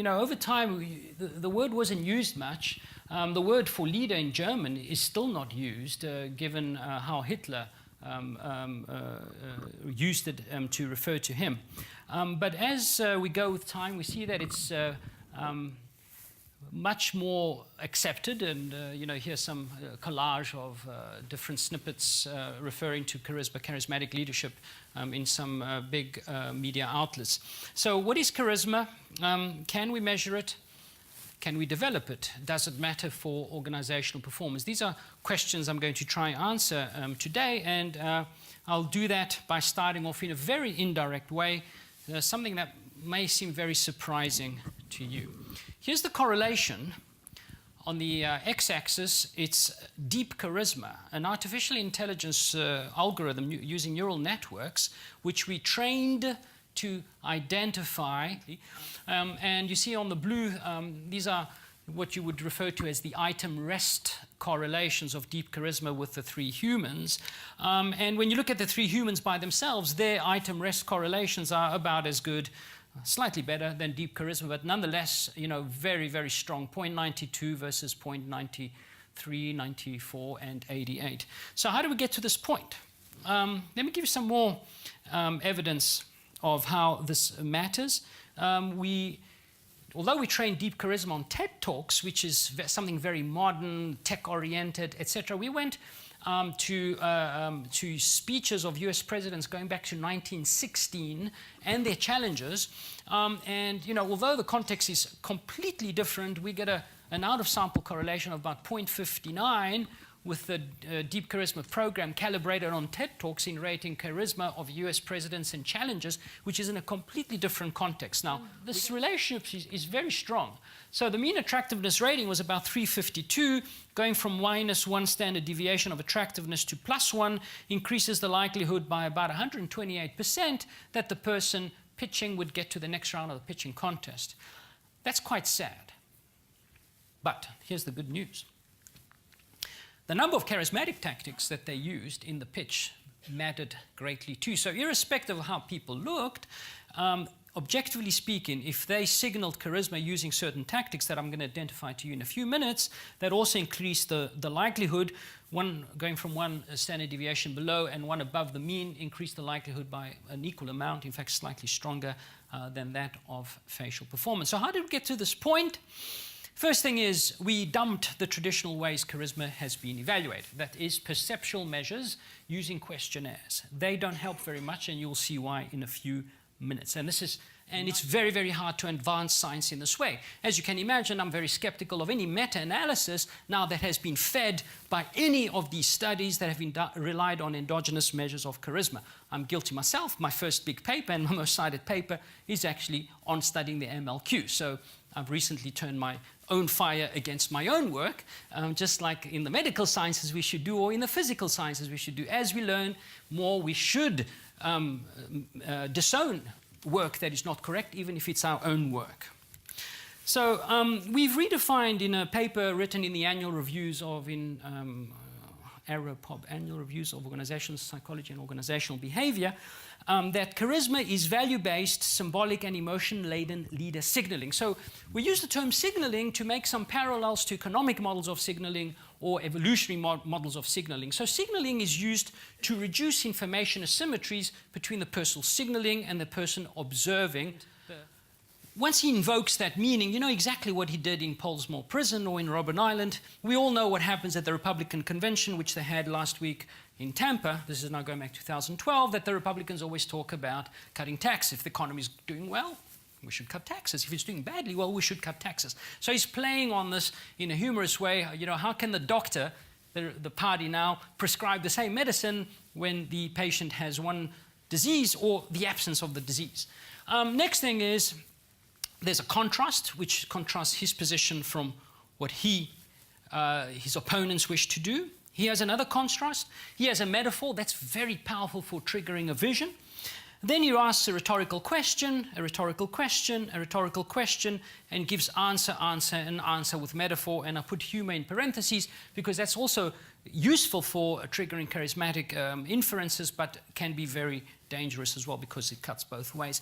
over time, the word wasn't used much. The word for leader in German is still not used, given how Hitler used it to refer to him. But as we go with time, we see that it's much more accepted, and here's some collage of different snippets referring to charisma, charismatic leadership in some big media outlets. So what is charisma? Can we measure it? Can we develop it? Does it matter for organizational performance? These are questions I'm going to try and answer today, and I'll do that by starting off in a very indirect way, something that may seem very surprising to you. Here's the correlation. On the x-axis, it's deep charisma, an artificial intelligence algorithm using neural networks, which we trained to identify. And you see on the blue, these are what you would refer to as the item rest correlations of deep charisma with the three humans. And when you look at the three humans by themselves, their item rest correlations are about as good, slightly better than deep charisma, but nonetheless, very, very strong, 0.92 versus 0.93, 94, and 88. So how do we get to this point? Let me give you some more evidence of how this matters. Although we train deep charisma on TED Talks, which is something very modern, tech-oriented, etc., we went to speeches of US presidents going back to 1916 and their challenges. Although the context is completely different, we get an out-of-sample correlation of about 0.59 with the Deep Charisma program calibrated on TED Talks in rating charisma of US presidents and challenges, which is in a completely different context. Now, this relationship is very strong. So the mean attractiveness rating was about 352, going from -1 standard deviation of attractiveness to +1 increases the likelihood by about 128% that the person pitching would get to the next round of the pitching contest. That's quite sad. But here's the good news. The number of charismatic tactics that they used in the pitch mattered greatly too. So irrespective of how people looked, objectively speaking, if they signaled charisma using certain tactics that I'm going to identify to you in a few minutes, that also increased the likelihood. One going from one standard deviation below and one above the mean increased the likelihood by an equal amount, in fact slightly stronger than that of facial performance. So how did we get to this point? First thing is, we dumped the traditional ways charisma has been evaluated. That is, perceptual measures using questionnaires. They don't help very much, and you'll see why in a few minutes. And it's very, very hard to advance science in this way. As you can imagine, I'm very skeptical of any meta-analysis now that has been fed by any of these studies that have been relied on endogenous measures of charisma. I'm guilty myself. My first big paper and my most cited paper is actually on studying the MLQ. So I've recently turned my own fire against my own work, just like in the medical sciences we should do, or in the physical sciences we should do. As we learn more, we should disown work that is not correct, even if it's our own work. So we've redefined in a paper written in the annual reviews of AROPOB, Annual Reviews of Organizational Psychology and Organizational Behavior, that charisma is value-based, symbolic, and emotion-laden leader signaling. So we use the term signaling to make some parallels to economic models of signaling or evolutionary models of signaling. So signaling is used to reduce information asymmetries between the person signaling and the person observing. Once he invokes that meaning, you know exactly what he did in Pollsmoor Prison or in Robben Island. We all know what happens at the Republican convention, which they had last week in Tampa. This is now going back to 2012, that the Republicans always talk about cutting taxes. If the economy is doing well, we should cut taxes. If it's doing badly, well, we should cut taxes. So he's playing on this in a humorous way. How can the doctor, the party now, prescribe the same medicine when the patient has one disease or the absence of the disease? Next thing is, there's a contrast, which contrasts his position from what his opponents wish to do. He has another contrast. He has a metaphor that's very powerful for triggering a vision. Then he asks a rhetorical question, a rhetorical question, a rhetorical question, and gives answer, answer, and answer with metaphor. And I put humor in parentheses because that's also useful for triggering charismatic inferences, but can be very dangerous as well because it cuts both ways.